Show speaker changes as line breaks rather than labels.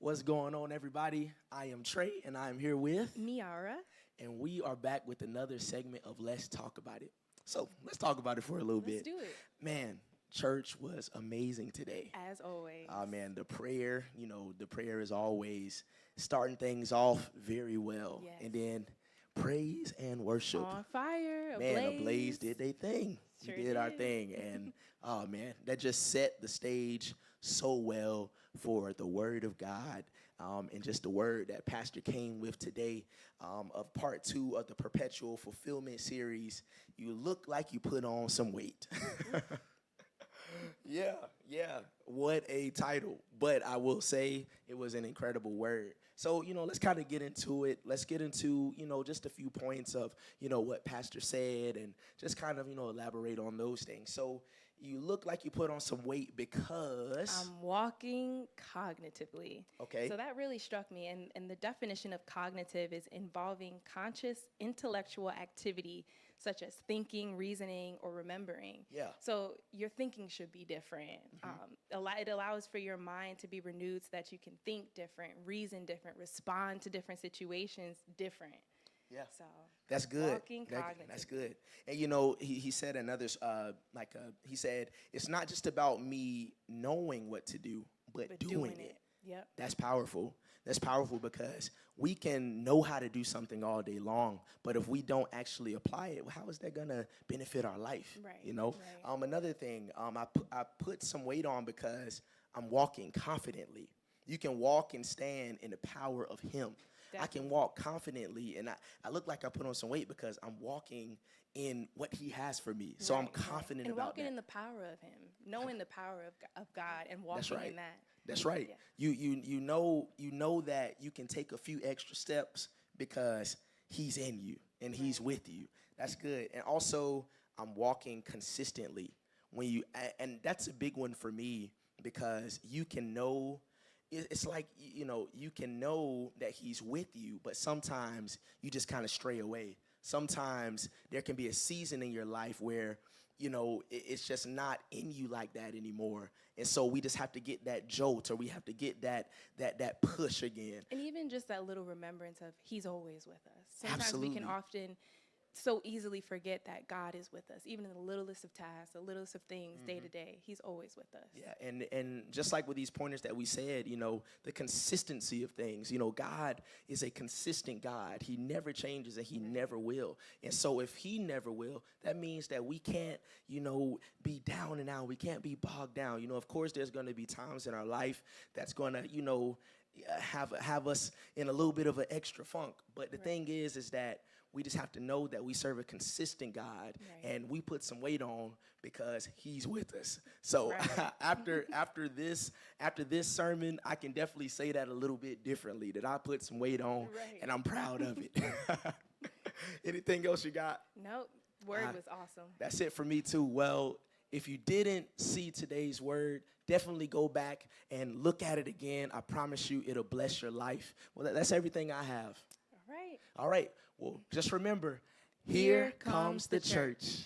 What's going on, everybody? I am Trey, and I am here with,
Miara.
and we are back with another segment of Let's Talk About It. So let's talk about it for a little bit.
Let's do it.
Man, church was amazing today.
As always.
Man, the prayer, the prayer is always starting things off very well.
Yes.
And then praise and worship.
On fire,
Man,
ablaze.
Ablaze did their thing.
Sure
We did our
did.
thing. And, oh, man, that just set the stage so well for the word of God and just the word that Pastor came with today of part 2 of the Perpetual Fulfillment series. You look like you put on some weight. Yeah. What a title. But I will say it was an incredible word. So, let's kind of get into it. Let's get into, just a few points of, what Pastor said and just kind of, elaborate on those things. So you look like you put on some weight because
I'm walking cognitively.
Okay.
So that really struck me. And the definition of cognitive is involving conscious intellectual activity such as thinking, reasoning, or remembering.
Yeah.
So your thinking should be different. It allows for your mind to be renewed so that you can think different, reason different, respond to different situations different.
Yeah.
So
That's good.
walking cognitive.
That's good. And he said another he said it's not just about me knowing what to do, but doing it.
Yep.
That's powerful. That's powerful because we can know how to do something all day long, but if we don't actually apply it, how is that gonna benefit our life?
Right.
Right. Another thing, I put some weight on because I'm walking confidently. You can walk and stand in the power of Him. Definitely. I can walk confidently, and I look like I put on some weight because I'm walking in what He has for me. So I'm confident
and
about
walking
that.
in the power of Him, knowing the power of God, and walking in that.
That's right. Yeah. You know that you can take a few extra steps because He's in you and He's with you. That's good. And also, I'm walking consistently. And that's a big one for me because you can know. It's like, you can know that He's with you, but sometimes you just kind of stray away. Sometimes there can be a season in your life where, it's just not in you like that anymore. And so we just have to get that jolt, or we have to get that push again.
And even just that little remembrance of He's always with us. Sometimes
Absolutely.
we can often so easily forget that God is with us, even in the littlest of tasks, the littlest of things, day to day. He's always with us.
Yeah, and just like with these pointers that we said, the consistency of things. God is a consistent God. He never changes, and He never will. And so if He never will, that means that we can't, be down and out. We can't be bogged down. Of course, there's going to be times in our life that's going to, have us in a little bit of an extra funk. But the thing is that we just have to know that we serve a consistent God, and we put some weight on because He's with us. So after this sermon, I can definitely say that a little bit differently, that I put some weight on, and I'm proud of it. Anything else you got?
Nope. Word was awesome.
That's it for me too. Well, if you didn't see today's word, definitely go back and look at it again. I promise you it'll bless your life. Well, that's everything I have.
All right.
All right. Well, just remember, here comes the church.